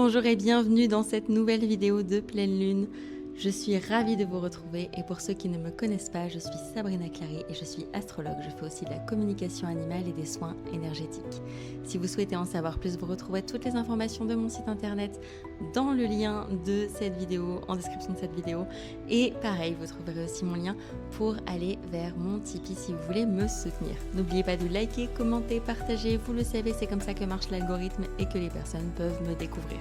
Bonjour et bienvenue dans cette nouvelle vidéo de pleine lune. Je suis ravie de vous retrouver et pour ceux qui ne me connaissent pas, je suis Sabrina Clary et je suis astrologue. Je fais aussi de la communication animale et des soins énergétiques. Si vous souhaitez en savoir plus, vous retrouverez toutes les informations de mon site internet dans le lien de cette vidéo, en description de cette vidéo. Et pareil, vous trouverez aussi mon lien pour aller vers mon Tipeee si vous voulez me soutenir. N'oubliez pas de liker, commenter, partager. Vous le savez, c'est comme ça que marche l'algorithme et que les personnes peuvent me découvrir.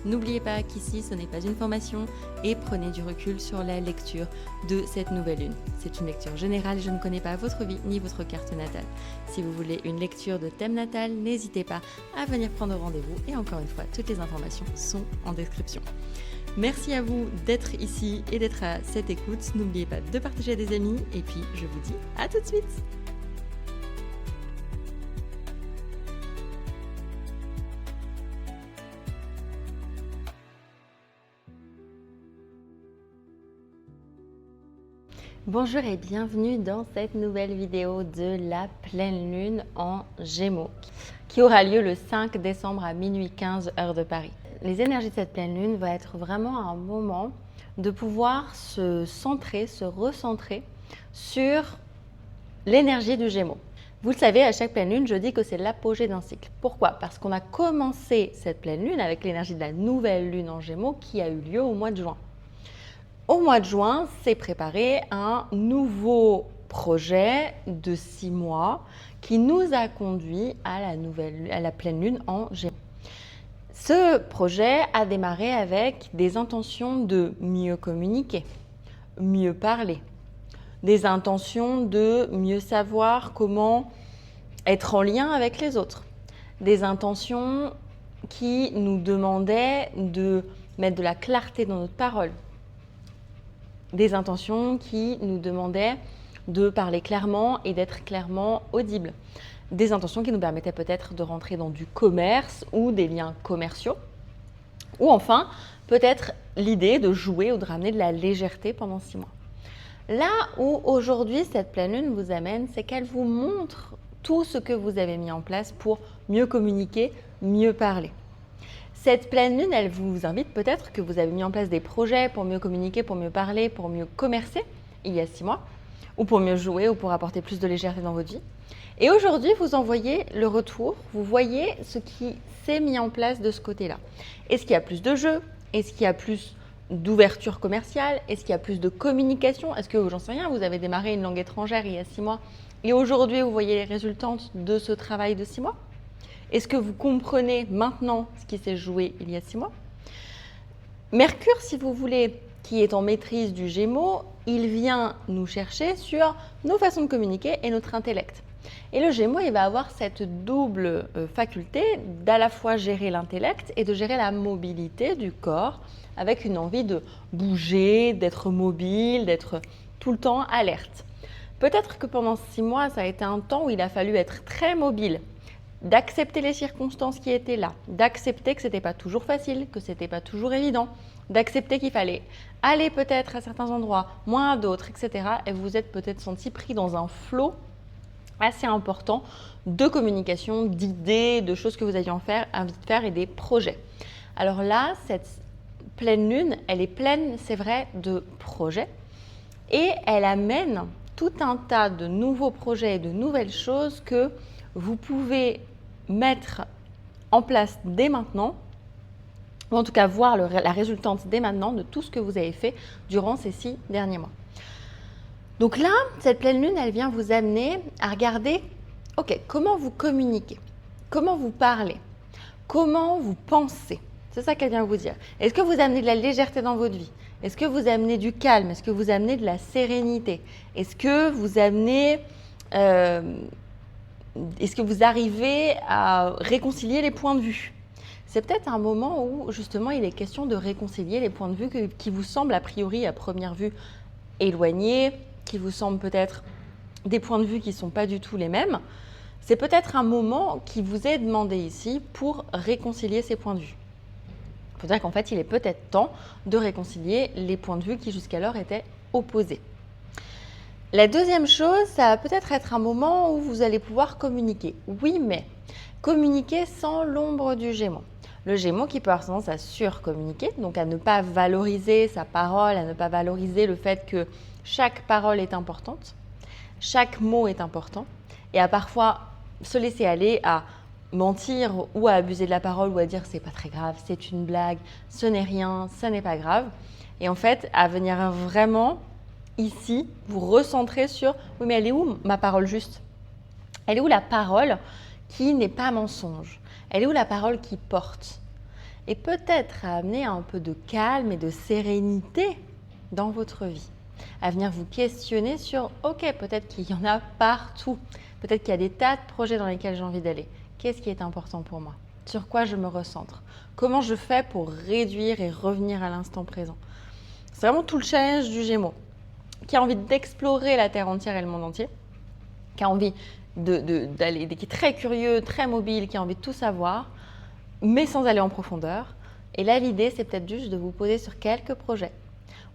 N'oubliez pas qu'ici, ce n'est pas une formation et prenez du recul sur la lecture de cette nouvelle lune. C'est une lecture générale, je ne connais pas votre vie ni votre carte natale. Si vous voulez une lecture de thème natal, n'hésitez pas à venir prendre rendez-vous et encore une fois, toutes les informations sont en description. Merci à vous d'être ici et d'être à cette écoute. N'oubliez pas de partager à des amis et puis je vous dis à tout de suite. Bonjour et bienvenue dans cette nouvelle vidéo de la pleine lune en Gémeaux qui aura lieu le 5 décembre à minuit 15 heure de Paris. Les énergies de cette pleine lune vont être vraiment un moment de pouvoir se centrer, se recentrer sur l'énergie du Gémeaux. Vous le savez, à chaque pleine lune, je dis que c'est l'apogée d'un cycle. Pourquoi? Parce qu'on a commencé cette pleine lune avec l'énergie de la nouvelle lune en Gémeaux qui a eu lieu au mois de juin. Au mois de juin, s'est préparé un nouveau projet de 6 mois qui nous a conduit à la pleine lune en Gémeaux. Ce projet a démarré avec des intentions de mieux communiquer, mieux parler, des intentions de mieux savoir comment être en lien avec les autres, des intentions qui nous demandaient de mettre de la clarté dans notre parole, des intentions qui nous demandaient de parler clairement et d'être clairement audible. Des intentions qui nous permettaient peut-être de rentrer dans du commerce ou des liens commerciaux. Ou enfin, peut-être l'idée de jouer ou de ramener de la légèreté pendant 6 mois. Là où aujourd'hui cette pleine lune vous amène, c'est qu'elle vous montre tout ce que vous avez mis en place pour mieux communiquer, mieux parler. Cette pleine lune, elle vous invite peut-être que vous avez mis en place des projets pour mieux communiquer, pour mieux parler, pour mieux commercer il y a 6 mois, ou pour mieux jouer, ou pour apporter plus de légèreté dans votre vie. Et aujourd'hui, vous en voyez le retour, vous voyez ce qui s'est mis en place de ce côté-là. Est-ce qu'il y a plus de jeux? Est-ce qu'il y a plus d'ouverture commerciale? Est-ce qu'il y a plus de communication? Est-ce que, j'en sais rien, vous avez démarré une langue étrangère il y a 6 mois et aujourd'hui, vous voyez les résultantes de ce travail de 6 mois? Est-ce que vous comprenez maintenant ce qui s'est joué il y a 6 mois? Mercure, si vous voulez, qui est en maîtrise du Gémeaux, il vient nous chercher sur nos façons de communiquer et notre intellect. Et le Gémeaux, il va avoir cette double faculté d'à la fois gérer l'intellect et de gérer la mobilité du corps avec une envie de bouger, d'être mobile, d'être tout le temps alerte. Peut-être que pendant 6 mois, ça a été un temps où il a fallu être très mobile, d'accepter les circonstances qui étaient là, d'accepter que ce n'était pas toujours facile, que ce n'était pas toujours évident, d'accepter qu'il fallait aller peut-être à certains endroits, moins à d'autres, etc. Et vous vous êtes peut-être senti pris dans un flot assez important de communication, d'idées, de choses que vous aviez envie de faire et des projets. Alors là, cette pleine lune, elle est pleine, c'est vrai, de projets et elle amène tout un tas de nouveaux projets et de nouvelles choses que vous pouvez mettre en place dès maintenant, ou en tout cas voir la résultante dès maintenant de tout ce que vous avez fait durant ces 6 derniers mois. Donc là, cette pleine lune, elle vient vous amener à regarder, ok, comment vous communiquez, comment vous parlez, comment vous pensez. C'est ça qu'elle vient vous dire. Est-ce que vous amenez de la légèreté dans votre vie? Est-ce que vous amenez du calme? Est-ce que vous amenez de la sérénité? Est-ce que vous amenez... Est-ce que vous arrivez à réconcilier les points de vue? C'est peut-être un moment où justement il est question de réconcilier les points de vue qui vous semblent a priori à première vue éloignés, qui vous semblent peut-être des points de vue qui ne sont pas du tout les mêmes. C'est peut-être un moment qui vous est demandé ici pour réconcilier ces points de vue. Il faut dire qu'en fait il est peut-être temps de réconcilier les points de vue qui jusqu'alors étaient opposés. La deuxième chose, ça va peut-être être un moment où vous allez pouvoir communiquer. Oui, mais communiquer sans l'ombre du Gémeaux. Le Gémeaux qui peut avoir tendance à surcommuniquer, donc à ne pas valoriser sa parole, à ne pas valoriser le fait que chaque parole est importante, chaque mot est important, et à parfois se laisser aller à mentir ou à abuser de la parole ou à dire c'est pas très grave, c'est une blague, ce n'est rien, ça n'est pas grave. Et en fait, à venir vraiment ici, vous recentrer sur oui, mais elle est où ma parole juste? Elle est où la parole qui n'est pas mensonge? Elle est où la parole qui porte? Et peut-être à amener un peu de calme et de sérénité dans votre vie. À venir vous questionner sur ok, peut-être qu'il y en a partout. Peut-être qu'il y a des tas de projets dans lesquels j'ai envie d'aller. Qu'est-ce qui est important pour moi? Sur quoi je me recentre? Comment je fais pour réduire et revenir à l'instant présent? C'est vraiment tout le challenge du Gémeaux, qui a envie d'explorer la Terre entière et le monde entier, qui a envie d'aller, qui est très curieux, très mobile, qui a envie de tout savoir, mais sans aller en profondeur. Et là, l'idée, c'est peut-être juste de vous poser sur quelques projets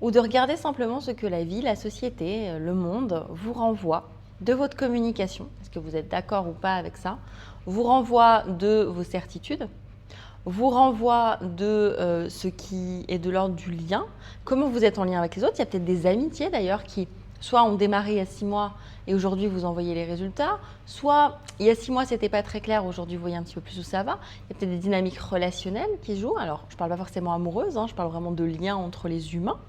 ou de regarder simplement ce que la vie, la société, le monde vous renvoie de votre communication. Est-ce que vous êtes d'accord ou pas avec ça? Vous renvoie de vos certitudes, vous renvoie de ce qui est de l'ordre du lien, comment vous êtes en lien avec les autres. Il y a peut-être des amitiés d'ailleurs qui soit ont démarré il y a 6 mois et aujourd'hui vous en voyez les résultats, soit il y a 6 mois c'était pas très clair, aujourd'hui vous voyez un petit peu plus où ça va. Il y a peut-être des dynamiques relationnelles qui jouent. Alors je ne parle pas forcément amoureuse, je parle vraiment de liens entre les humains.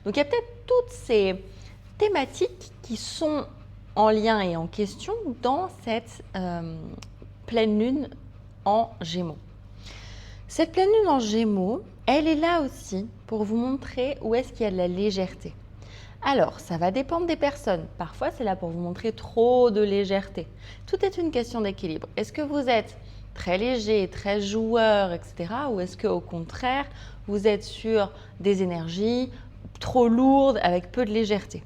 Donc il y a peut-être toutes ces thématiques qui sont en lien et en question dans cette pleine lune en Gémeaux. Cette pleine lune en Gémeaux, elle est là aussi pour vous montrer où est-ce qu'il y a de la légèreté. Alors, ça va dépendre des personnes. Parfois, c'est là pour vous montrer trop de légèreté. Tout est une question d'équilibre. Est-ce que vous êtes très léger, très joueur, etc. Ou est-ce qu'au contraire, vous êtes sur des énergies trop lourdes avec peu de légèreté?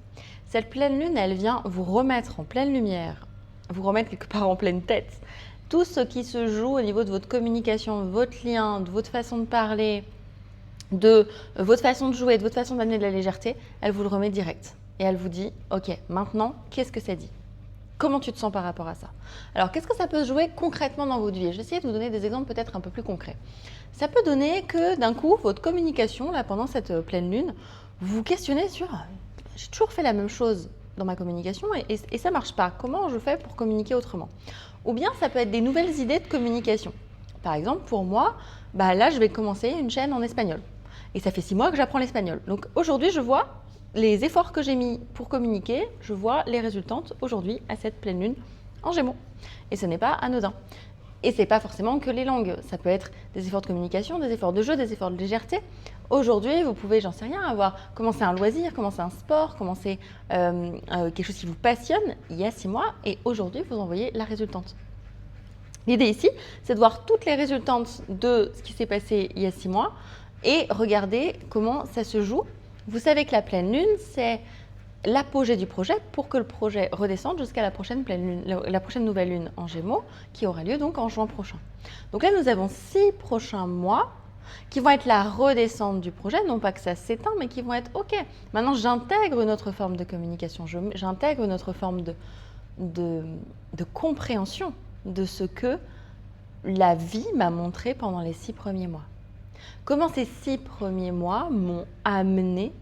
Cette pleine lune, elle vient vous remettre en pleine lumière, vous remettre quelque part en pleine tête. Tout ce qui se joue au niveau de votre communication, de votre lien, de votre façon de parler, de votre façon de jouer, de votre façon d'amener de la légèreté, elle vous le remet direct. Et elle vous dit, ok, maintenant, qu'est-ce que ça dit? Comment tu te sens par rapport à ça? Alors, qu'est-ce que ça peut jouer concrètement dans votre vie? Je vais essayer de vous donner des exemples peut-être un peu plus concrets. Ça peut donner que d'un coup, votre communication, là, pendant cette pleine lune, vous vous questionnez sur « j'ai toujours fait la même chose dans ma communication et ça ne marche pas. Comment je fais pour communiquer autrement ?» Ou bien ça peut être des nouvelles idées de communication. Par exemple, pour moi, là, je vais commencer une chaîne en espagnol. Et ça fait 6 mois que j'apprends l'espagnol. Donc aujourd'hui, je vois les efforts que j'ai mis pour communiquer, je vois les résultantes aujourd'hui à cette pleine lune en Gémeaux. Et ce n'est pas anodin. Et ce n'est pas forcément que les langues. Ça peut être des efforts de communication, des efforts de jeu, des efforts de légèreté. Aujourd'hui, vous pouvez, j'en sais rien, avoir commencé un loisir, commencer un sport, commencer quelque chose qui vous passionne il y a 6 mois et aujourd'hui, vous en voyez la résultante. L'idée ici, c'est de voir toutes les résultantes de ce qui s'est passé il y a 6 mois et regarder comment ça se joue. Vous savez que la pleine lune, c'est l'apogée du projet pour que le projet redescende jusqu'à la prochaine nouvelle lune en Gémeaux qui aura lieu donc en juin prochain. Donc là, nous avons 6 prochains mois qui vont être la redescente du projet, non pas que ça s'éteint, mais qui vont être ok. Maintenant, j'intègre une autre forme de communication, j'intègre une autre forme de compréhension de ce que la vie m'a montré pendant les 6 premiers mois. Comment ces 6 premiers mois m'ont amené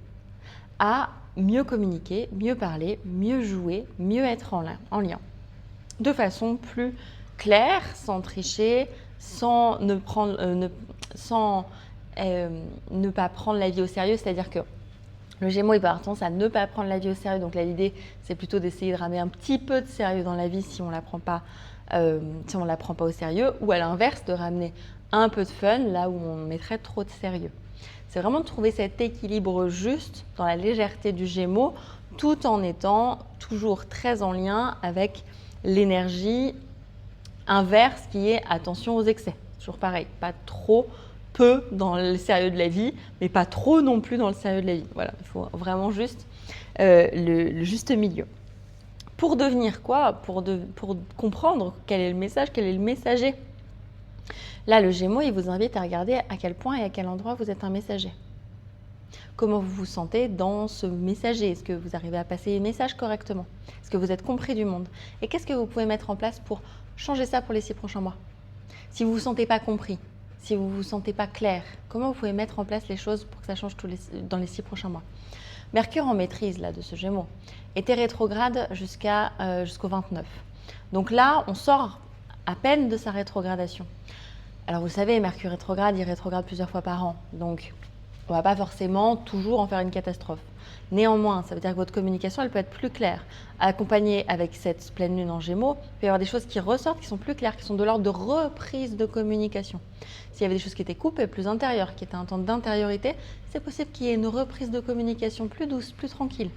à mieux communiquer, mieux parler, mieux jouer, mieux être en lien. De façon plus claire, sans tricher, sans ne pas prendre la vie au sérieux. C'est-à-dire que le Gémeaux il peut avoir tendance à ne pas prendre la vie au sérieux. Donc là, l'idée, c'est plutôt d'essayer de ramener un petit peu de sérieux dans la vie si on ne la prend pas au sérieux. Ou à l'inverse, de ramener un peu de fun là où on mettrait trop de sérieux. C'est vraiment de trouver cet équilibre juste dans la légèreté du Gémeaux, tout en étant toujours très en lien avec l'énergie inverse qui est attention aux excès. Toujours pareil, pas trop peu dans le sérieux de la vie, mais pas trop non plus dans le sérieux de la vie. Voilà, il faut vraiment juste le juste milieu. Pour devenir quoi? Pour comprendre quel est le message, quel est le messager. Là, le Gémeaux, il vous invite à regarder à quel point et à quel endroit vous êtes un messager. Comment vous vous sentez dans ce messager? Est-ce que vous arrivez à passer les messages correctement? Est-ce que vous êtes compris du monde? Et qu'est-ce que vous pouvez mettre en place pour changer ça pour les 6 prochains mois? Si vous ne vous sentez pas compris, si vous ne vous sentez pas clair, comment vous pouvez mettre en place les choses pour que ça change dans les 6 prochains mois. Mercure en maîtrise là, de ce Gémeaux était rétrograde jusqu'au 29. Donc là, on sort à peine de sa rétrogradation. Alors vous savez, Mercure rétrograde, il rétrograde plusieurs fois par an. Donc on ne va pas forcément toujours en faire une catastrophe. Néanmoins, ça veut dire que votre communication, elle peut être plus claire. Accompagnée avec cette pleine lune en Gémeaux, il peut y avoir des choses qui ressortent, qui sont plus claires, qui sont de l'ordre de reprise de communication. S'il y avait des choses qui étaient coupées, plus intérieures, qui étaient un temps d'intériorité, c'est possible qu'il y ait une reprise de communication plus douce, plus tranquille,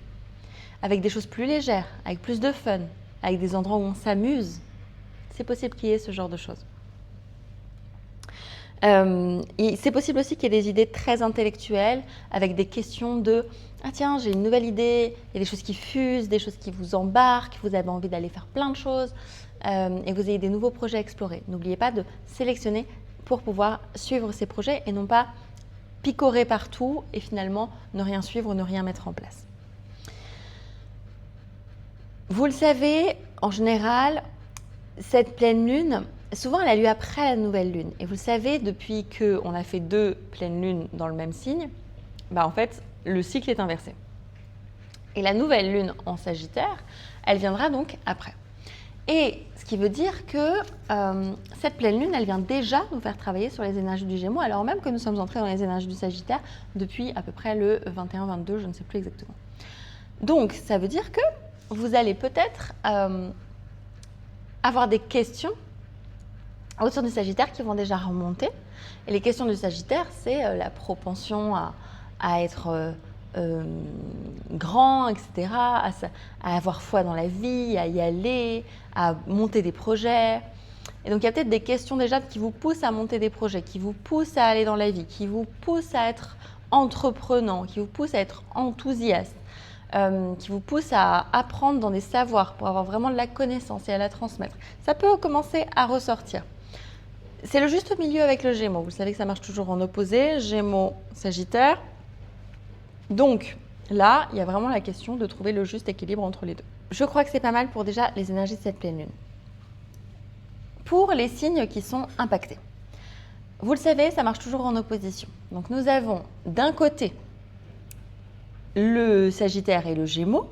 avec des choses plus légères, avec plus de fun, avec des endroits où on s'amuse. C'est possible qu'il y ait ce genre de choses. C'est possible aussi qu'il y ait des idées très intellectuelles avec des questions de « Ah tiens, j'ai une nouvelle idée », il y a des choses qui fusent, des choses qui vous embarquent, vous avez envie d'aller faire plein de choses et vous ayez des nouveaux projets à explorer. N'oubliez pas de sélectionner pour pouvoir suivre ces projets et non pas picorer partout et finalement ne rien suivre, ne rien mettre en place. Vous le savez, en général, cette pleine lune, souvent, elle a lieu après la nouvelle lune. Et vous le savez, depuis qu'on a fait 2 pleines lunes dans le même signe, en fait, le cycle est inversé. Et la nouvelle lune en Sagittaire, elle viendra donc après. Et ce qui veut dire que cette pleine lune, elle vient déjà nous faire travailler sur les énergies du Gémeaux, alors même que nous sommes entrés dans les énergies du Sagittaire depuis à peu près le 21-22, je ne sais plus exactement. Donc, ça veut dire que vous allez peut-être avoir des questions autour du Sagittaire qui vont déjà remonter. Et les questions du Sagittaire, c'est la propension à être grand, etc., à avoir foi dans la vie, à y aller, à monter des projets. Et donc, il y a peut-être des questions déjà qui vous poussent à monter des projets, qui vous poussent à aller dans la vie, qui vous poussent à être entreprenant, qui vous poussent à être enthousiaste, qui vous poussent à apprendre dans des savoirs pour avoir vraiment de la connaissance et à la transmettre. Ça peut commencer à ressortir. C'est le juste milieu avec le Gémeaux. Vous savez que ça marche toujours en opposé, Gémeaux, Sagittaire. Donc là, il y a vraiment la question de trouver le juste équilibre entre les deux. Je crois que c'est pas mal pour déjà les énergies de cette pleine lune. Pour les signes qui sont impactés, vous le savez, ça marche toujours en opposition. Donc nous avons d'un côté le Sagittaire et le Gémeaux.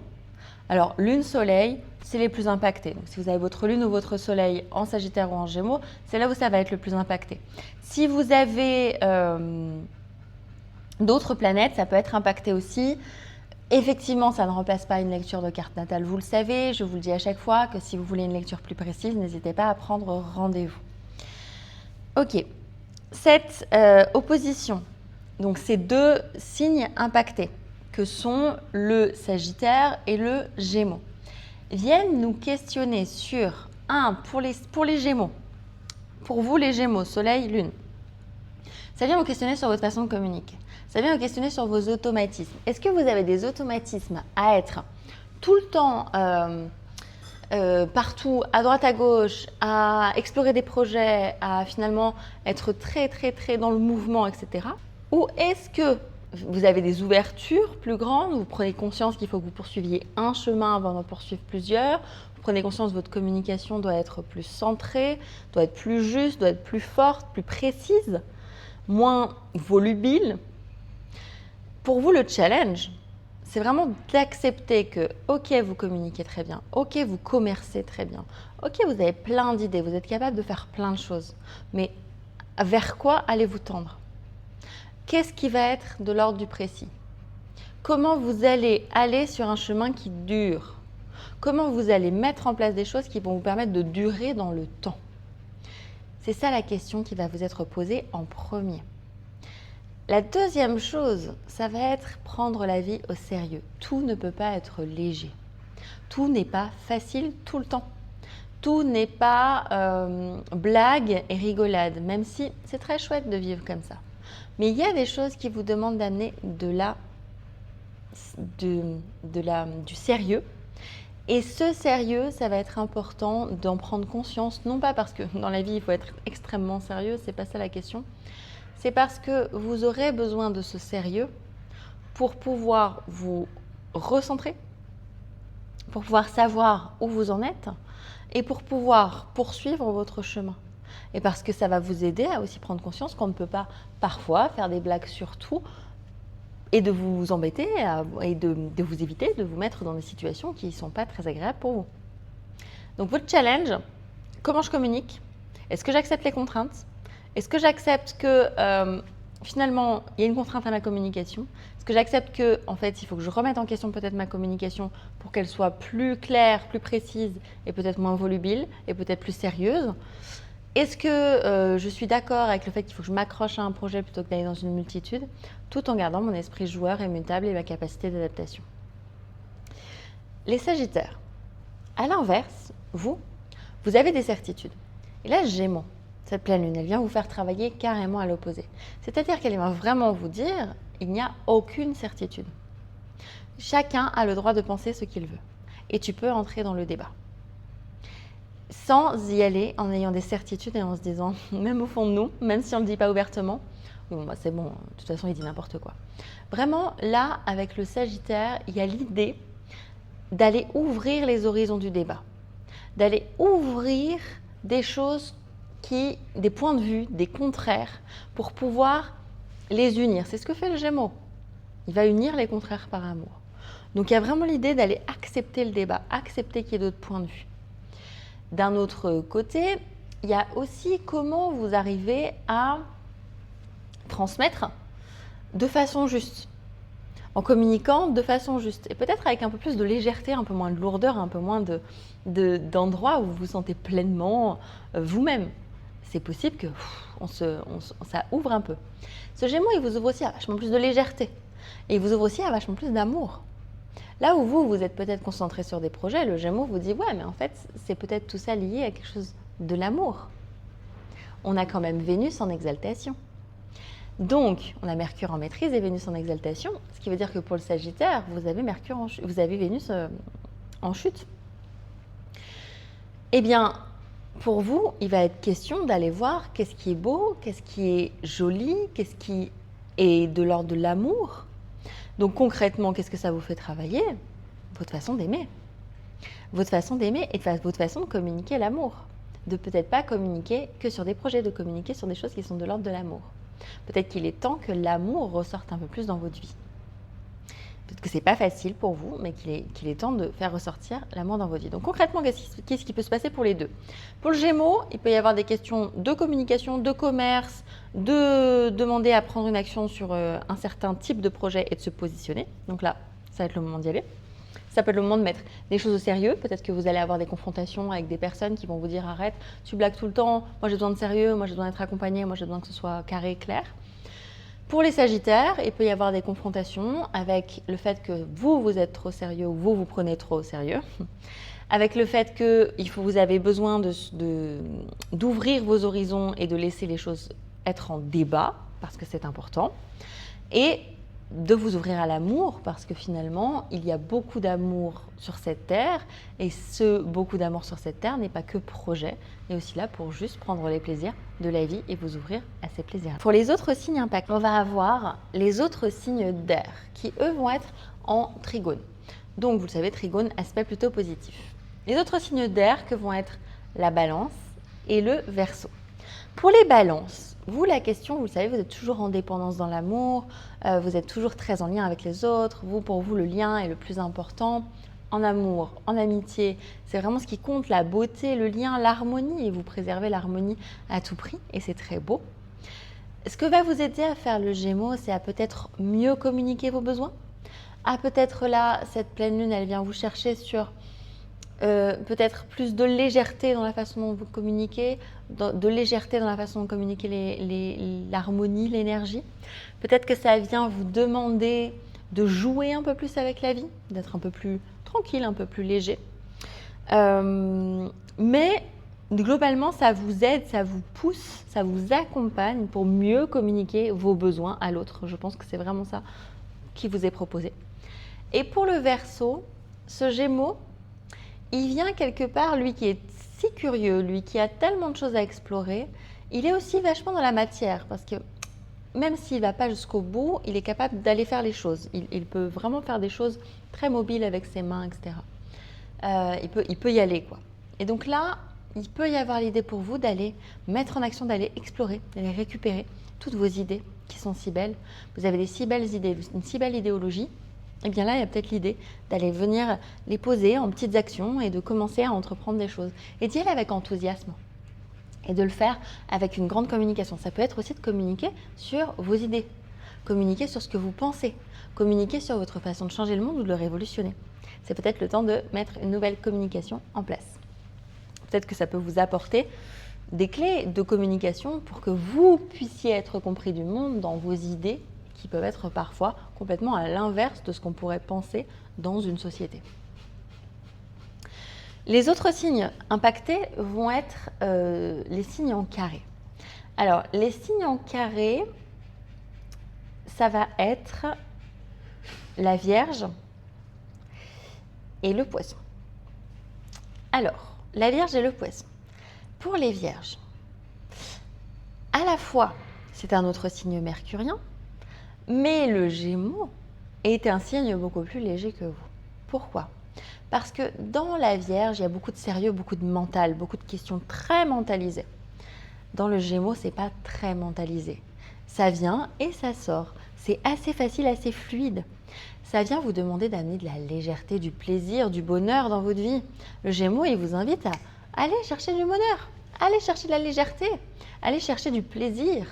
Alors lune, soleil, c'est les plus impactés. Donc, si vous avez votre lune ou votre soleil en Sagittaire ou en Gémeaux, c'est là où ça va être le plus impacté. Si vous avez d'autres planètes, ça peut être impacté aussi. Effectivement, ça ne remplace pas une lecture de carte natale, vous le savez. Je vous le dis à chaque fois que si vous voulez une lecture plus précise, n'hésitez pas à prendre rendez-vous. Ok, cette opposition, donc ces 2 signes impactés, que sont le Sagittaire et le Gémeaux, viennent nous questionner sur, pour les Gémeaux, pour vous les Gémeaux, Soleil, Lune, ça vient vous questionner sur votre façon de communiquer. Ça vient vous questionner sur vos automatismes. Est-ce que vous avez des automatismes à être tout le temps partout, à droite, à gauche, à explorer des projets, à finalement être très, très, très dans le mouvement, etc. Ou est-ce que vous avez des ouvertures plus grandes, vous prenez conscience qu'il faut que vous poursuiviez un chemin avant d'en poursuivre plusieurs, vous prenez conscience que votre communication doit être plus centrée, doit être plus juste, doit être plus forte, plus précise, moins volubile. Pour vous, le challenge, c'est vraiment d'accepter que, ok, vous communiquez très bien, ok, vous commercez très bien, ok, vous avez plein d'idées, vous êtes capable de faire plein de choses, mais vers quoi allez-vous tendre ? Qu'est-ce qui va être de l'ordre du précis? Comment vous allez aller sur un chemin qui dure? Comment vous allez mettre en place des choses qui vont vous permettre de durer dans le temps? C'est ça la question qui va vous être posée en premier. La deuxième chose, ça va être prendre la vie au sérieux. Tout ne peut pas être léger. Tout n'est pas facile tout le temps. Tout n'est pas blague et rigolade, même si c'est très chouette de vivre comme ça. Mais il y a des choses qui vous demandent d'amener du sérieux. Et ce sérieux, ça va être important d'en prendre conscience, non pas parce que dans la vie, il faut être extrêmement sérieux, c'est pas ça la question. C'est parce que vous aurez besoin de ce sérieux pour pouvoir vous recentrer, pour pouvoir savoir où vous en êtes et pour pouvoir poursuivre votre chemin. et parce que ça va vous aider à aussi prendre conscience qu'on ne peut pas parfois faire des blagues sur tout et de vous embêter et de vous éviter de vous mettre dans des situations qui ne sont pas très agréables pour vous. Donc votre challenge, comment je communique? Est-ce que j'accepte les contraintes? Est-ce que j'accepte que finalement il y a une contrainte à ma communication? Est-ce que j'accepte que en fait il faut que je remette en question peut-être ma communication pour qu'elle soit plus claire, plus précise et peut-être moins volubile et peut-être plus sérieuse? Est-ce que je suis d'accord avec le fait qu'il faut que je m'accroche à un projet plutôt que d'aller dans une multitude, tout en gardant mon esprit joueur et mutable et ma capacité d'adaptation? Les Sagittaires, à l'inverse, vous avez des certitudes. Et là, Gémeaux, cette pleine lune, elle vient vous faire travailler carrément à l'opposé. C'est-à-dire qu'elle vient vraiment vous dire, il n'y a aucune certitude. Chacun a le droit de penser ce qu'il veut. Et tu peux entrer dans le débat. Sans y aller en ayant des certitudes et en se disant, même au fond de nous, même si on ne le dit pas ouvertement, bon, bah c'est bon, de toute façon il dit n'importe quoi. Vraiment, là, avec le Sagittaire, il y a l'idée d'aller ouvrir les horizons du débat, d'aller ouvrir des choses des points de vue, des contraires, pour pouvoir les unir. C'est ce que fait le Gémeaux. Il va unir les contraires par amour. Donc il y a vraiment l'idée d'aller accepter le débat, accepter qu'il y ait d'autres points de vue. D'un autre côté, il y a aussi comment vous arrivez à transmettre de façon juste, en communiquant de façon juste, et peut-être avec un peu plus de légèreté, un peu moins de lourdeur, un peu moins d'endroits où vous vous sentez pleinement vous-même. C'est possible que ça ouvre un peu. Ce Gémeaux, il vous ouvre aussi à vachement plus de légèreté, et il vous ouvre aussi à vachement plus d'amour. Là où vous êtes peut-être concentré sur des projets, le Gémeaux vous dit « ouais, mais en fait, c'est peut-être tout ça lié à quelque chose de l'amour. » On a quand même Vénus en exaltation. Donc, on a Mercure en maîtrise et Vénus en exaltation, ce qui veut dire que pour le Sagittaire, vous avez Vénus en chute. Eh bien, pour vous, il va être question d'aller voir qu'est-ce qui est beau, qu'est-ce qui est joli, qu'est-ce qui est de l'ordre de l'amour. Donc concrètement, qu'est-ce que ça vous fait travailler? Votre façon d'aimer. Votre façon d'aimer et votre façon de communiquer l'amour. De peut-être pas communiquer que sur des projets, de communiquer sur des choses qui sont de l'ordre de l'amour. Peut-être qu'il est temps que l'amour ressorte un peu plus dans votre vie. Peut-être que ce n'est pas facile pour vous, mais qu'il est temps de faire ressortir l'amour dans votre vie. Donc concrètement, qu'est-ce qui peut se passer pour les deux? Pour le Gémeaux, il peut y avoir des questions de communication, de commerce, de demander à prendre une action sur un certain type de projet et de se positionner. Donc là, ça va être le moment d'y aller. Ça peut être le moment de mettre des choses au sérieux. Peut-être que vous allez avoir des confrontations avec des personnes qui vont vous dire « arrête, tu blagues tout le temps, moi j'ai besoin de sérieux, moi j'ai besoin d'être accompagnée, moi j'ai besoin que ce soit carré, clair ». Pour les Sagittaires, il peut y avoir des confrontations avec le fait que vous êtes trop sérieux ou vous prenez trop au sérieux, avec le fait que vous avez besoin d'ouvrir vos horizons et de laisser les choses être en débat, parce que c'est important, et de vous ouvrir à l'amour, parce que finalement, il y a beaucoup d'amour sur cette terre, et ce beaucoup d'amour sur cette terre n'est pas que projet, mais aussi là pour juste prendre les plaisirs de la vie et vous ouvrir à ces plaisirs. Pour les autres signes impacts, on va avoir les autres signes d'air, qui eux vont être en trigone. Donc vous le savez, trigone, aspect plutôt positif. Les autres signes d'air que vont être la balance et le verseau. Pour les balances, vous, la question, vous le savez, vous êtes toujours en dépendance dans l'amour, vous êtes toujours très en lien avec les autres. Pour vous, le lien est le plus important. En amour, en amitié, c'est vraiment ce qui compte, la beauté, le lien, l'harmonie. Et vous préservez l'harmonie à tout prix et c'est très beau. Ce que va vous aider à faire le Gémeaux, c'est à peut-être mieux communiquer vos besoins. À peut-être là, cette pleine lune, elle vient vous chercher sur peut-être plus de légèreté dans la façon dont vous communiquez, de légèreté dans la façon de communiquer l'harmonie, l'énergie. Peut-être que ça vient vous demander de jouer un peu plus avec la vie, d'être un peu plus tranquille, un peu plus léger. Mais globalement, ça vous aide, ça vous pousse, ça vous accompagne pour mieux communiquer vos besoins à l'autre. Je pense que c'est vraiment ça qui vous est proposé. Et pour le Verseau, ce Gémeaux, il vient quelque part, lui qui est si curieux, lui qui a tellement de choses à explorer, il est aussi vachement dans la matière parce que même s'il ne va pas jusqu'au bout, il est capable d'aller faire les choses. Il peut vraiment faire des choses très mobiles avec ses mains, etc. Il peut y aller, quoi. Et donc là, il peut y avoir l'idée pour vous d'aller mettre en action, d'aller explorer, d'aller récupérer toutes vos idées qui sont si belles. Vous avez des si belles idées, une si belle idéologie. Et bien là, il y a peut-être l'idée d'aller venir les poser en petites actions et de commencer à entreprendre des choses. Et d'y aller avec enthousiasme. Et de le faire avec une grande communication. Ça peut être aussi de communiquer sur vos idées, communiquer sur ce que vous pensez, communiquer sur votre façon de changer le monde ou de le révolutionner. C'est peut-être le temps de mettre une nouvelle communication en place. Peut-être que ça peut vous apporter des clés de communication pour que vous puissiez être compris du monde dans vos idées qui peuvent être parfois complètement à l'inverse de ce qu'on pourrait penser dans une société. Les autres signes impactés vont être les signes en carré. Alors, les signes en carré, ça va être la Vierge et le Poisson. Alors, la Vierge et le Poisson. Pour les Vierges, à la fois, c'est un autre signe mercurien, mais le Gémeaux est un signe beaucoup plus léger que vous. Pourquoi ? Parce que dans la Vierge, il y a beaucoup de sérieux, beaucoup de mental, beaucoup de questions très mentalisées. Dans le Gémeaux, c'est pas très mentalisé. Ça vient et ça sort. C'est assez facile, assez fluide. Ça vient vous demander d'amener de la légèreté, du plaisir, du bonheur dans votre vie. Le Gémeaux, il vous invite à aller chercher du bonheur, aller chercher de la légèreté, aller chercher du plaisir,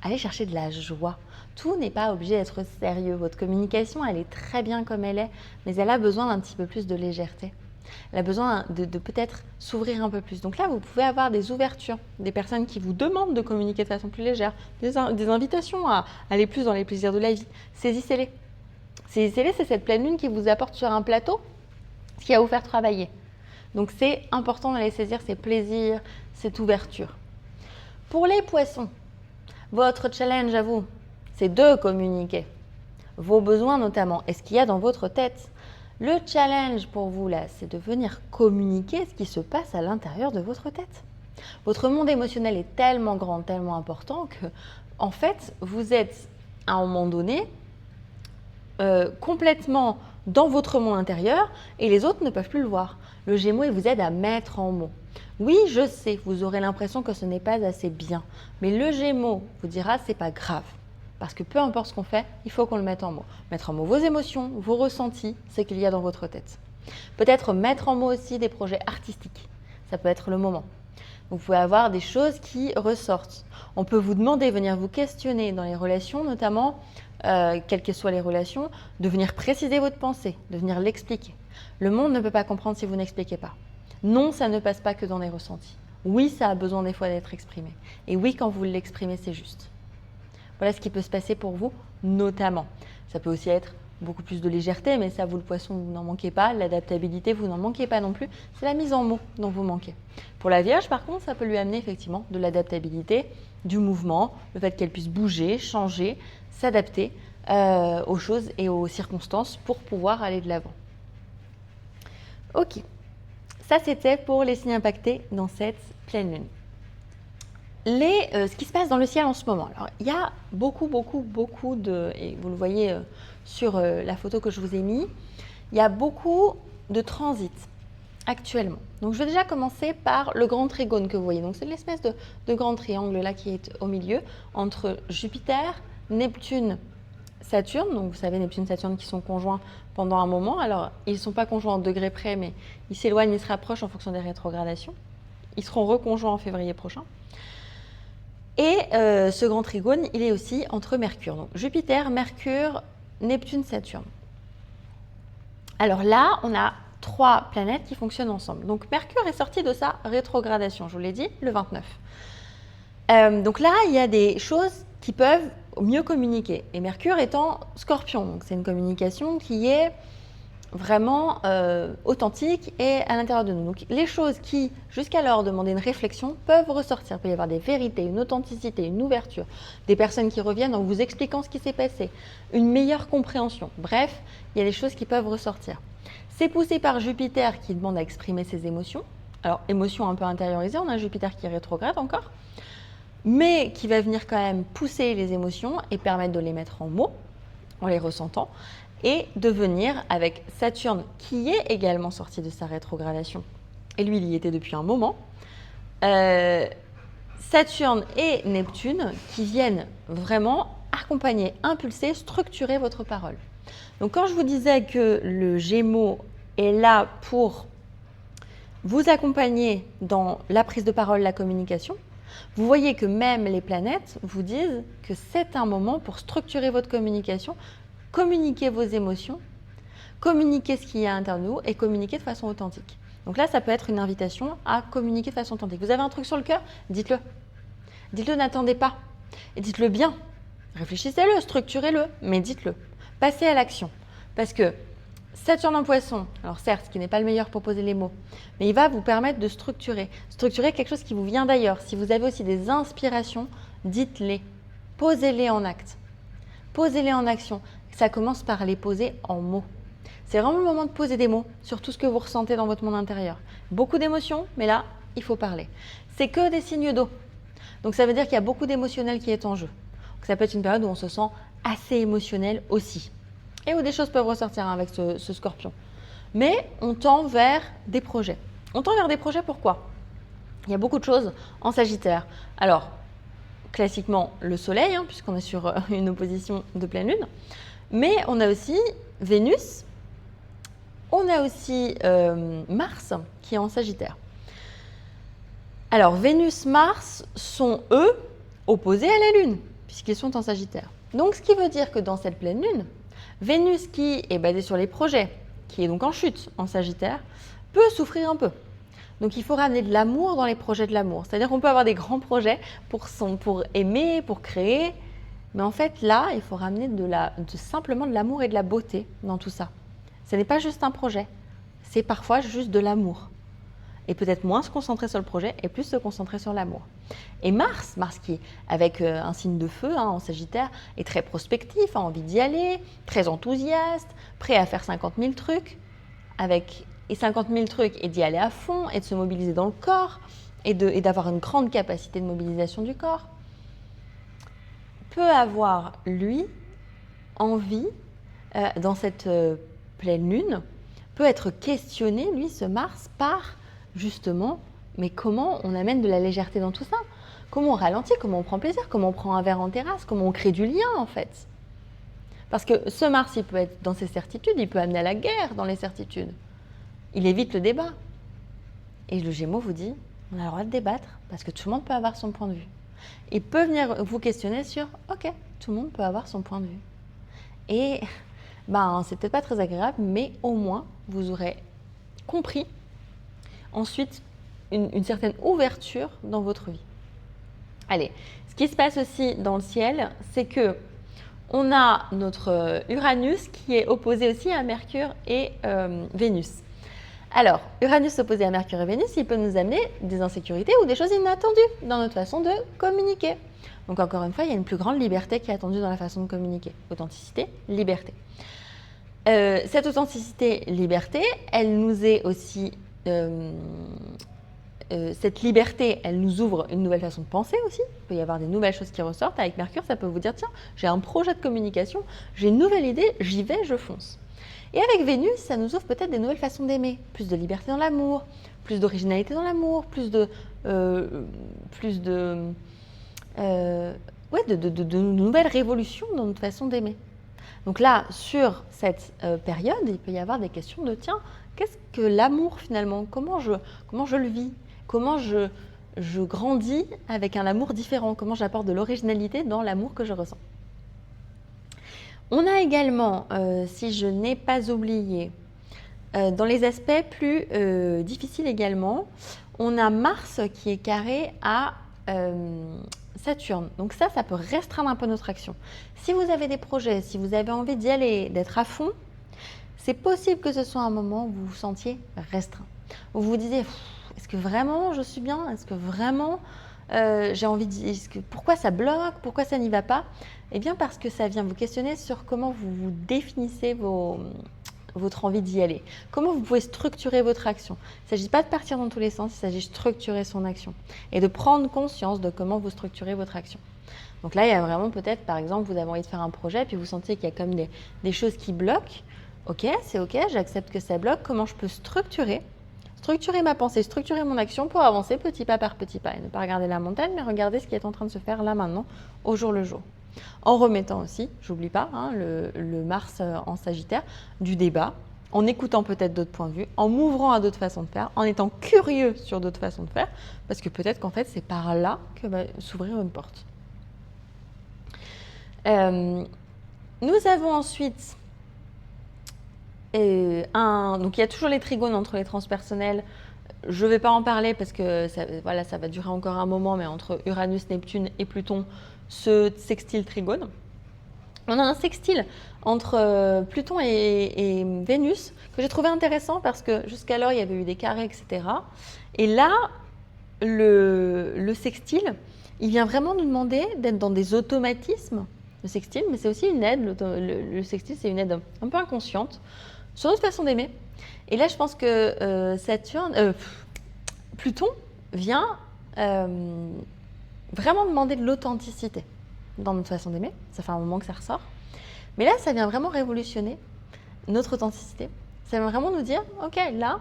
aller chercher de la joie. Tout n'est pas obligé d'être sérieux. Votre communication, elle est très bien comme elle est, mais elle a besoin d'un petit peu plus de légèreté. Elle a besoin de peut-être s'ouvrir un peu plus. Donc là, vous pouvez avoir des ouvertures, des personnes qui vous demandent de communiquer de façon plus légère, des invitations à aller plus dans les plaisirs de la vie. Saisissez-les. Saisissez-les, c'est cette pleine lune qui vous apporte sur un plateau ce qui va vous faire travailler. Donc c'est important d'aller saisir ces plaisirs, cette ouverture. Pour les poissons, votre challenge à vous, c'est de communiquer vos besoins notamment et ce qu'il y a dans votre tête. Le challenge pour vous là, c'est de venir communiquer ce qui se passe à l'intérieur de votre tête. Votre monde émotionnel est tellement grand, tellement important que, en fait, vous êtes à un moment donné complètement dans votre monde intérieur et les autres ne peuvent plus le voir. Le Gémeaux, il vous aide à mettre en mots. Oui, je sais, vous aurez l'impression que ce n'est pas assez bien, mais le Gémeaux vous dira c'est pas grave. Parce que peu importe ce qu'on fait, il faut qu'on le mette en mots. Mettre en mots vos émotions, vos ressentis, ce qu'il y a dans votre tête. Peut-être mettre en mots aussi des projets artistiques. Ça peut être le moment. Vous pouvez avoir des choses qui ressortent. On peut vous demander, venir vous questionner dans les relations, notamment, quelles que soient les relations, de venir préciser votre pensée, de venir l'expliquer. Le monde ne peut pas comprendre si vous n'expliquez pas. Non, ça ne passe pas que dans les ressentis. Oui, ça a besoin des fois d'être exprimé. Et oui, quand vous l'exprimez, c'est juste. Voilà ce qui peut se passer pour vous, notamment. Ça peut aussi être beaucoup plus de légèreté, mais ça, vous le poisson, vous n'en manquez pas. L'adaptabilité, vous n'en manquez pas non plus. C'est la mise en mots dont vous manquez. Pour la Vierge, par contre, ça peut lui amener effectivement de l'adaptabilité, du mouvement, le fait qu'elle puisse bouger, changer, s'adapter aux choses et aux circonstances pour pouvoir aller de l'avant. Ok, ça c'était pour les signes impactés dans cette pleine lune. Ce qui se passe dans le ciel en ce moment. Alors, il y a beaucoup de, et vous le voyez sur la photo que je vous ai mis, il y a beaucoup de transits actuellement. Donc, je vais déjà commencer par le grand trigone que vous voyez. Donc, c'est l'espèce de grand triangle là qui est au milieu entre Jupiter, Neptune, Saturne. Donc, vous savez, Neptune, Saturne qui sont conjoints pendant un moment. Alors, ils ne sont pas conjoints en degrés près, mais ils s'éloignent, ils se rapprochent en fonction des rétrogradations. Ils seront reconjoints en février prochain. Et ce grand trigone, il est aussi entre Mercure. Donc Jupiter, Mercure, Neptune, Saturne. Alors là, on a 3 planètes qui fonctionnent ensemble. Donc Mercure est sorti de sa rétrogradation, je vous l'ai dit, le 29. Donc là, il y a des choses qui peuvent mieux communiquer. Et Mercure est en Scorpion, donc c'est une communication qui est vraiment authentique et à l'intérieur de nous. Donc les choses qui, jusqu'alors, demandaient une réflexion peuvent ressortir. Il peut y avoir des vérités, une authenticité, une ouverture, des personnes qui reviennent en vous expliquant ce qui s'est passé, une meilleure compréhension. Bref, il y a des choses qui peuvent ressortir. C'est poussé par Jupiter qui demande à exprimer ses émotions. Alors, émotions un peu intériorisées, on a Jupiter qui est rétrograde encore, mais qui va venir quand même pousser les émotions et permettre de les mettre en mots, en les ressentant, et de venir avec Saturne qui est également sorti de sa rétrogradation et lui, il y était depuis un moment. Saturne et Neptune qui viennent vraiment accompagner, impulser, structurer votre parole. Donc quand je vous disais que le Gémeaux est là pour vous accompagner dans la prise de parole, la communication, vous voyez que même les planètes vous disent que c'est un moment pour structurer votre communication, communiquer vos émotions, communiquer ce qu'il y a à l'intérieur de vous et communiquer de façon authentique. Donc là, ça peut être une invitation à communiquer de façon authentique. Vous avez un truc sur le cœur, dites-le. Dites-le, n'attendez pas. Et dites-le bien. Réfléchissez-le, structurez-le, mais dites-le. Passez à l'action. Parce que Saturne en Poisson, alors certes, ce qui n'est pas le meilleur pour poser les mots, mais il va vous permettre de structurer. Structurer quelque chose qui vous vient d'ailleurs. Si vous avez aussi des inspirations, dites-les. Posez-les en acte. Posez-les en action. Ça commence par les poser en mots. C'est vraiment le moment de poser des mots sur tout ce que vous ressentez dans votre monde intérieur. Beaucoup d'émotions, mais là, il faut parler. C'est que des signes d'eau. Donc ça veut dire qu'il y a beaucoup d'émotionnel qui est en jeu. Donc ça peut être une période où on se sent assez émotionnel aussi. Et où des choses peuvent ressortir avec ce scorpion. Mais on tend vers des projets. On tend vers des projets pourquoi? Il y a beaucoup de choses en Sagittaire. Alors, classiquement, le Soleil, puisqu'on est sur une opposition de pleine lune. Mais on a aussi Vénus. On a aussi Mars qui est en Sagittaire. Alors, Vénus, Mars sont, eux, opposés à la Lune, puisqu'ils sont en Sagittaire. Donc, ce qui veut dire que dans cette pleine Lune, Vénus, qui est basée sur les projets, qui est donc en chute en Sagittaire, peut souffrir un peu. Donc, il faut ramener de l'amour dans les projets de l'amour. C'est-à-dire qu'on peut avoir des grands projets pour aimer, pour créer, mais en fait, là, il faut ramener simplement de l'amour et de la beauté dans tout ça. Ce n'est pas juste un projet, c'est parfois juste de l'amour. Et peut-être moins se concentrer sur le projet et plus se concentrer sur l'amour. Et Mars qui est avec un signe de feu en Sagittaire, est très prospectif, a envie d'y aller, très enthousiaste, prêt à faire 50 000 trucs, et 50 000 trucs et d'y aller à fond et de se mobiliser dans le corps et d'avoir une grande capacité de mobilisation du corps, peut avoir, lui, envie, dans cette pleine lune, peut être questionné, lui, ce Mars, par justement, mais comment on amène de la légèreté dans tout ça? Comment on ralentit? Comment on prend plaisir? Comment on prend un verre en terrasse? Comment on crée du lien en fait? Parce que ce Mars, il peut être dans ses certitudes, il peut amener à la guerre dans les certitudes. Il évite le débat. Et le Gémeaux vous dit, on a le droit de débattre parce que tout le monde peut avoir son point de vue. Il peut venir vous questionner sur, ok, tout le monde peut avoir son point de vue. Et c'est peut-être pas très agréable, mais au moins, vous aurez compris ensuite une certaine ouverture dans votre vie. Allez, ce qui se passe aussi dans le ciel, c'est que on a notre Uranus qui est opposé aussi à Mercure et Vénus. Alors, Uranus opposé à Mercure et Vénus, il peut nous amener des insécurités ou des choses inattendues dans notre façon de communiquer. Donc encore une fois, il y a une plus grande liberté qui est attendue dans la façon de communiquer. Authenticité, liberté. Cette authenticité, liberté, elle nous est aussi... cette liberté, elle nous ouvre une nouvelle façon de penser aussi. Il peut y avoir des nouvelles choses qui ressortent. Avec Mercure, ça peut vous dire, tiens, j'ai un projet de communication, j'ai une nouvelle idée, j'y vais, je fonce. Et avec Vénus, ça nous ouvre peut-être des nouvelles façons d'aimer. Plus de liberté dans l'amour, plus d'originalité dans l'amour, plus de nouvelles révolutions dans notre façon d'aimer. Donc là, sur cette période, il peut y avoir des questions de, tiens, qu'est-ce que l'amour finalement? Comment je le vis? Comment je grandis avec un amour différent? Comment j'apporte de l'originalité dans l'amour que je ressens? On a également, si je n'ai pas oublié, dans les aspects plus difficiles également, on a Mars qui est carré à Saturne. Donc ça peut restreindre un peu notre action. Si vous avez des projets, si vous avez envie d'y aller, d'être à fond, c'est possible que ce soit un moment où vous vous sentiez restreint. Où vous vous disiez, est-ce que vraiment je suis bien? Est-ce que vraiment j'ai envie de... Pourquoi ça bloque? Pourquoi ça n'y va pas? Eh bien parce que ça vient vous questionner sur comment vous vous définissez votre envie d'y aller. Comment vous pouvez structurer votre action. Il ne s'agit pas de partir dans tous les sens, il s'agit de structurer son action et de prendre conscience de comment vous structurez votre action. Donc là, il y a vraiment peut-être, par exemple, vous avez envie de faire un projet, puis vous sentez qu'il y a comme des choses qui bloquent. Ok, c'est ok, j'accepte que ça bloque. Comment je peux structurer structurer ma pensée, structurer mon action pour avancer petit pas par petit pas et ne pas regarder la montagne, mais regarder ce qui est en train de se faire là maintenant, au jour le jour. En remettant aussi, j'oublie pas, hein, le Mars en Sagittaire, du débat, en écoutant peut-être d'autres points de vue, en m'ouvrant à d'autres façons de faire, en étant curieux sur d'autres façons de faire, parce que peut-être qu'en fait c'est par là que va s'ouvrir une porte. Nous avons ensuite donc il y a toujours les trigones entre les transpersonnels. Je ne vais pas en parler parce que ça, voilà, ça va durer encore un moment, mais entre Uranus, Neptune et Pluton, ce sextile trigone. On a un sextile entre Pluton et Vénus que j'ai trouvé intéressant parce que jusqu'alors il y avait eu des carrés, etc. Et là, le sextile, il vient vraiment nous demander d'être dans des automatismes. Le sextile, mais c'est aussi une aide. Le sextile, c'est une aide un peu inconsciente sur notre façon d'aimer. Et là, je pense que Pluton vient vraiment demander de l'authenticité dans notre façon d'aimer. Ça fait un moment que ça ressort. Mais là, ça vient vraiment révolutionner notre authenticité. Ça vient vraiment nous dire, ok, là,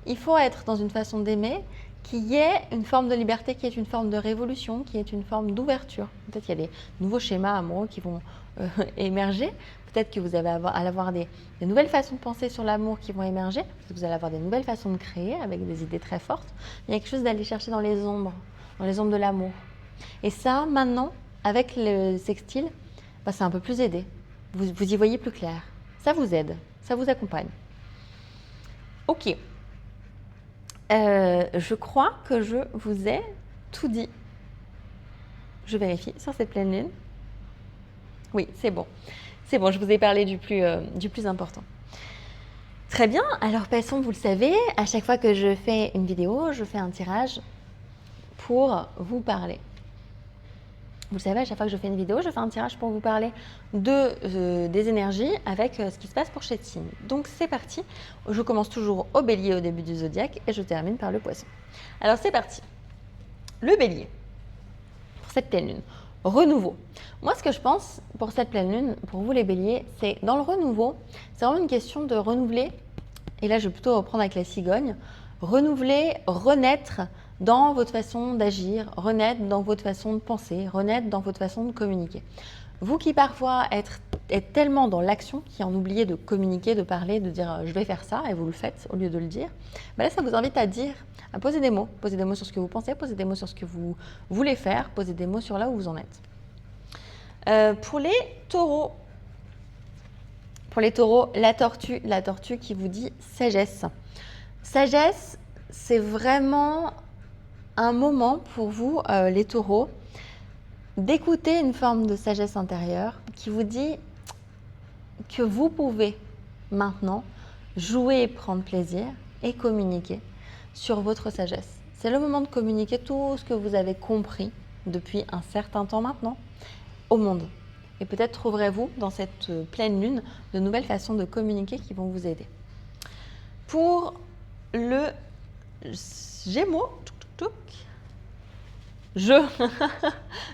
il faut être dans une façon d'aimer qui est une forme de liberté, qui est une forme de révolution, qui est une forme d'ouverture. Peut-être qu'il y a des nouveaux schémas amoureux qui vont émerger. Peut-être que vous allez avoir des nouvelles façons de penser sur l'amour qui vont émerger. Peut-être que vous allez avoir des nouvelles façons de créer avec des idées très fortes. Il y a quelque chose d'aller chercher dans les ombres de l'amour. Et ça, maintenant, avec le sextile, bah, c'est un peu plus aidé. Vous y voyez plus clair. Ça vous aide, ça vous accompagne. Ok. Je crois que je vous ai tout dit. Je vérifie sur cette pleine lune. Oui, c'est bon. C'est bon, je vous ai parlé du plus important. Très bien, alors passons, vous le savez, à chaque fois que je fais une vidéo, je fais un tirage pour vous parler. Vous le savez, à chaque fois que je fais une vidéo, je fais un tirage pour vous parler des énergies avec ce qui se passe pour chaque signe. Donc c'est parti, je commence toujours au bélier au début du zodiaque et je termine par le poisson. Alors c'est parti. Le bélier, pour cette pleine lune, renouveau. Moi ce que je pense pour cette pleine lune, pour vous les béliers, c'est dans le renouveau, c'est vraiment une question de renouveler, et là je vais plutôt reprendre avec la cigogne, renouveler, renaître dans votre façon d'agir, renaître dans votre façon de penser, renaître dans votre façon de communiquer. Vous qui parfois êtes tellement dans l'action, qui en oubliez de communiquer, de parler, de dire je vais faire ça et vous le faites au lieu de le dire, ben là ça vous invite à dire, à poser des mots sur ce que vous pensez, poser des mots sur ce que vous voulez faire, poser des mots sur là où vous en êtes. Pour les taureaux, la tortue qui vous dit sagesse. Sagesse, c'est vraiment un moment pour vous, les taureaux, d'écouter une forme de sagesse intérieure qui vous dit que vous pouvez maintenant jouer et prendre plaisir et communiquer sur votre sagesse. C'est le moment de communiquer tout ce que vous avez compris depuis un certain temps maintenant au monde. Et peut-être trouverez-vous dans cette pleine lune de nouvelles façons de communiquer qui vont vous aider. Pour le Gémeaux,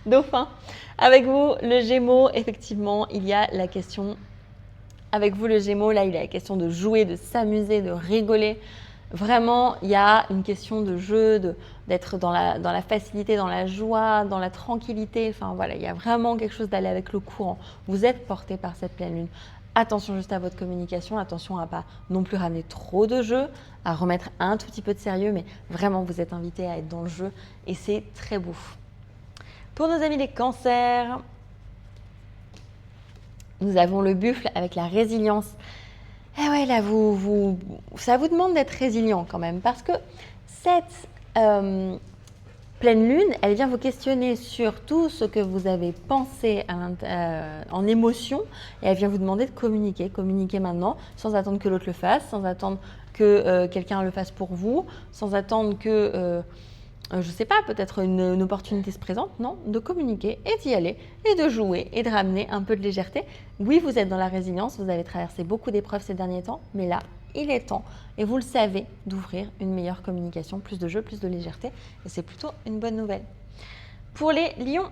Dauphin. Avec vous, le Gémeaux, effectivement, il y a la question. Avec vous, le Gémeaux, là, il y a la question de jouer, de s'amuser, de rigoler. Vraiment, il y a une question de jeu, d'être dans la facilité, dans la joie, dans la tranquillité. Enfin, voilà, il y a vraiment quelque chose d'aller avec le courant. Vous êtes porté par cette pleine lune. Attention juste à votre communication, attention à ne pas non plus ramener trop de jeu, à remettre un tout petit peu de sérieux, mais vraiment vous êtes invité à être dans le jeu et c'est très beau. Pour nos amis les cancers, nous avons le buffle avec la résilience. Et ouais, là, ça vous demande d'être résilient quand même parce que cette pleine lune, elle vient vous questionner sur tout ce que vous avez pensé en émotion et elle vient vous demander de communiquer. Communiquer maintenant sans attendre que l'autre le fasse, sans attendre que quelqu'un le fasse pour vous, sans attendre que, je ne sais pas, peut-être une opportunité se présente. Non, de communiquer et d'y aller et de jouer et de ramener un peu de légèreté. Oui, vous êtes dans la résilience, vous avez traversé beaucoup d'épreuves ces derniers temps, mais là, il est temps, et vous le savez, d'ouvrir une meilleure communication, plus de jeu, plus de légèreté, et c'est plutôt une bonne nouvelle. Pour les lions,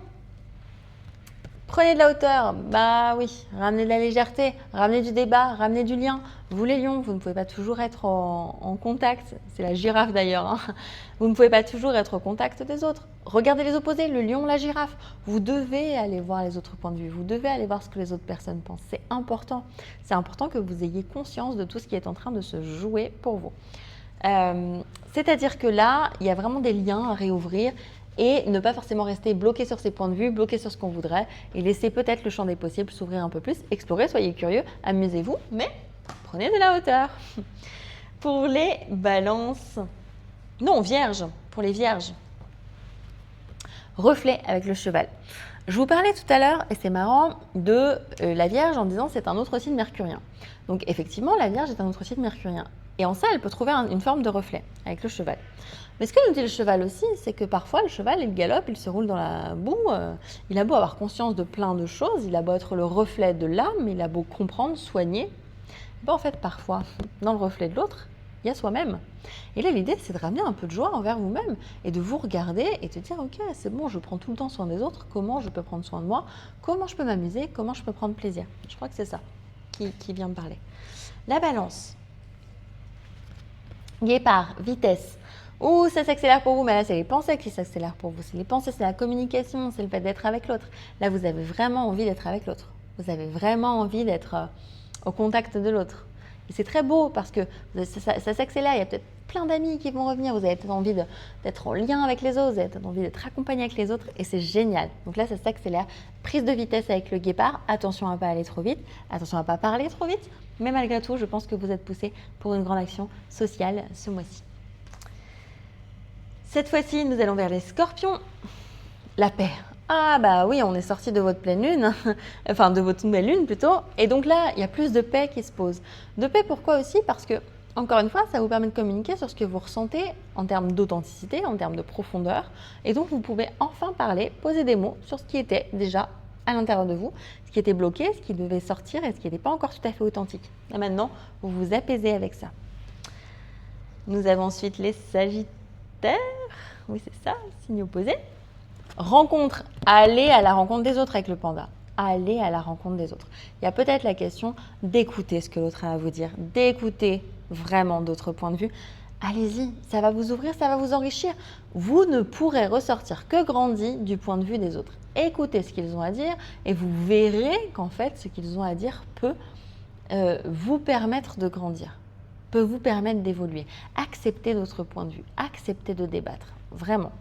Prenez de la hauteur, bah oui, ramenez de la légèreté, ramenez du débat, ramenez du lien. Vous les lions, vous ne pouvez pas toujours être en contact, c'est la girafe d'ailleurs, hein. Vous ne pouvez pas toujours être au contact des autres. Regardez les opposés, le lion, la girafe. Vous devez aller voir les autres points de vue, vous devez aller voir ce que les autres personnes pensent. C'est important que vous ayez conscience de tout ce qui est en train de se jouer pour vous. C'est-à-dire que là, il y a vraiment des liens à réouvrir et ne pas forcément rester bloqué sur ses points de vue, bloqué sur ce qu'on voudrait et laisser peut-être le champ des possibles s'ouvrir un peu plus, explorer, soyez curieux, amusez-vous, mais prenez de la hauteur. Pour les balances, non, vierges, pour les vierges, reflet avec le cheval. Je vous parlais tout à l'heure, et c'est marrant, de la Vierge en disant c'est un autre signe mercurien. Donc effectivement, la Vierge est un autre signe mercurien. Et en ça, elle peut trouver une forme de reflet avec le cheval. Mais ce que nous dit le cheval aussi, c'est que parfois le cheval, il galope, il se roule dans la boue, il a beau avoir conscience de plein de choses, il a beau être le reflet de l'âme, il a beau comprendre, soigner. Ben, en fait, parfois, dans le reflet de l'autre, il y a soi-même. Et là, l'idée, c'est de ramener un peu de joie envers vous-même et de vous regarder et de dire, ok, c'est bon, je prends tout le temps soin des autres, comment je peux prendre soin de moi, comment je peux m'amuser, comment je peux prendre plaisir. Je crois que c'est ça qui vient me parler. La balance. Guépard, vitesse. Ouh, ça s'accélère pour vous, mais là, c'est les pensées qui s'accélèrent pour vous. C'est les pensées, c'est la communication, c'est le fait d'être avec l'autre. Là, vous avez vraiment envie d'être avec l'autre. Vous avez vraiment envie d'être au contact de l'autre. Et c'est très beau parce que ça s'accélère. Il y a peut-être plein d'amis qui vont revenir. Vous avez peut-être envie d'être en lien avec les autres. Vous avez peut-être envie d'être accompagné avec les autres. Et c'est génial. Donc là, ça s'accélère. Prise de vitesse avec le guépard. Attention à ne pas aller trop vite. Attention à ne pas parler trop vite. Mais malgré tout, je pense que vous êtes poussé pour une grande action sociale ce mois-ci. Cette fois-ci, nous allons vers les scorpions. La paix. Ah bah oui, on est sorti de votre pleine lune, enfin de votre nouvelle lune plutôt. Et donc là, il y a plus de paix qui se pose. De paix, pourquoi aussi? Parce que, encore une fois, ça vous permet de communiquer sur ce que vous ressentez en termes d'authenticité, en termes de profondeur. Et donc, vous pouvez enfin parler, poser des mots sur ce qui était déjà à l'intérieur de vous, ce qui était bloqué, ce qui devait sortir et ce qui n'était pas encore tout à fait authentique. Et maintenant, vous vous apaisez avec ça. Nous avons ensuite les sagittaires. Oui, c'est ça, signe opposé. Rencontre, aller à la rencontre des autres avec le panda. Aller à la rencontre des autres. Il y a peut-être la question d'écouter ce que l'autre a à vous dire, d'écouter vraiment d'autres points de vue. Allez-y, ça va vous ouvrir, ça va vous enrichir. Vous ne pourrez ressortir que grandi du point de vue des autres. Écoutez ce qu'ils ont à dire et vous verrez qu'en fait, ce qu'ils ont à dire peut vous permettre de grandir, peut vous permettre d'évoluer. Acceptez d'autres points de vue, acceptez de débattre, vraiment.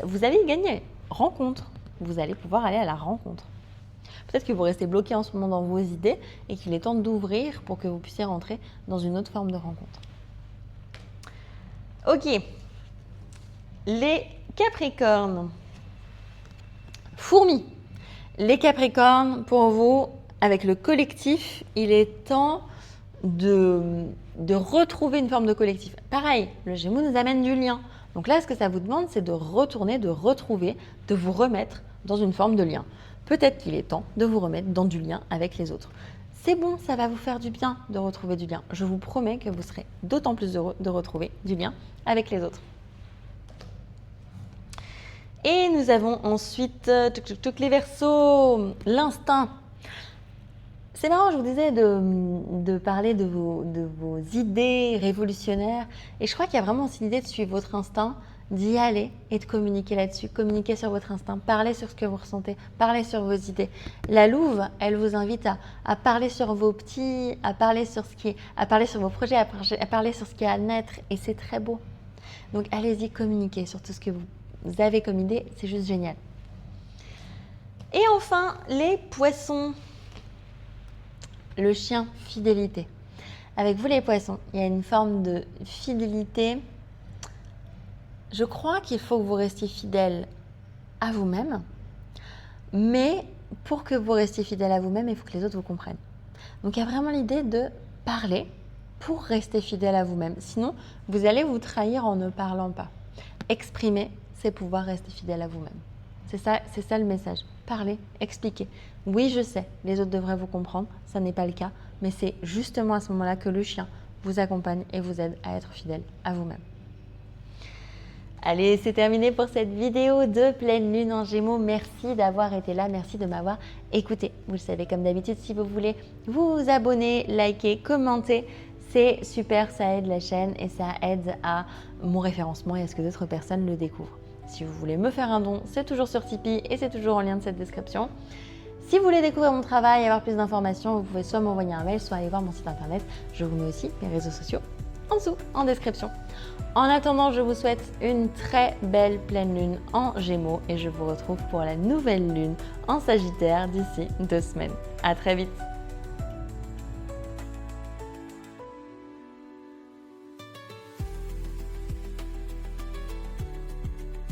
Vous allez y gagner. Rencontre. Vous allez pouvoir aller à la rencontre. Peut-être que vous restez bloqué en ce moment dans vos idées et qu'il est temps d'ouvrir pour que vous puissiez rentrer dans une autre forme de rencontre. Ok. Les Capricornes. Fourmis. Les Capricornes, pour vous, avec le collectif, il est temps de retrouver une forme de collectif. Pareil, le Gémeaux nous amène du lien. Donc là, ce que ça vous demande, c'est de retourner, de retrouver, de vous remettre dans une forme de lien. Peut-être qu'il est temps de vous remettre dans du lien avec les autres. C'est bon, ça va vous faire du bien de retrouver du lien. Je vous promets que vous serez d'autant plus heureux de retrouver du lien avec les autres. Et nous avons ensuite les Verseaux, l'instinct. C'est marrant, je vous disais de parler de vos idées révolutionnaires. Et je crois qu'il y a vraiment aussi l'idée de suivre votre instinct, d'y aller et de communiquer là-dessus. Communiquer sur votre instinct, parler sur ce que vous ressentez, parler sur vos idées. La Louve, elle vous invite à parler sur vos petits, à parler sur vos projets, à parler sur ce qui est à naître. Et c'est très beau. Donc allez-y, communiquez sur tout ce que vous avez comme idée. C'est juste génial. Et enfin, les Poissons. Le chien, fidélité. Avec vous les poissons, il y a une forme de fidélité. Je crois qu'il faut que vous restiez fidèle à vous-même, mais pour que vous restiez fidèle à vous-même, il faut que les autres vous comprennent. Donc il y a vraiment l'idée de parler pour rester fidèle à vous-même. Sinon, vous allez vous trahir en ne parlant pas. Exprimer, c'est pouvoir rester fidèle à vous-même. C'est ça le message. Parlez, expliquez. Oui, je sais, les autres devraient vous comprendre, ça n'est pas le cas, mais c'est justement à ce moment-là que le chien vous accompagne et vous aide à être fidèle à vous-même. Allez, c'est terminé pour cette vidéo de pleine lune en Gémeaux. Merci d'avoir été là, merci de m'avoir écouté. Vous le savez, comme d'habitude, si vous voulez vous abonner, liker, commenter, c'est super, ça aide la chaîne et ça aide à mon référencement et à ce que d'autres personnes le découvrent. Si vous voulez me faire un don, c'est toujours sur Tipeee et c'est toujours en lien de cette description. Si vous voulez découvrir mon travail et avoir plus d'informations, vous pouvez soit m'envoyer un mail, soit aller voir mon site internet. Je vous mets aussi mes réseaux sociaux en dessous, en description. En attendant, je vous souhaite une très belle pleine lune en Gémeaux et je vous retrouve pour la nouvelle lune en Sagittaire d'ici 2 semaines. À très vite!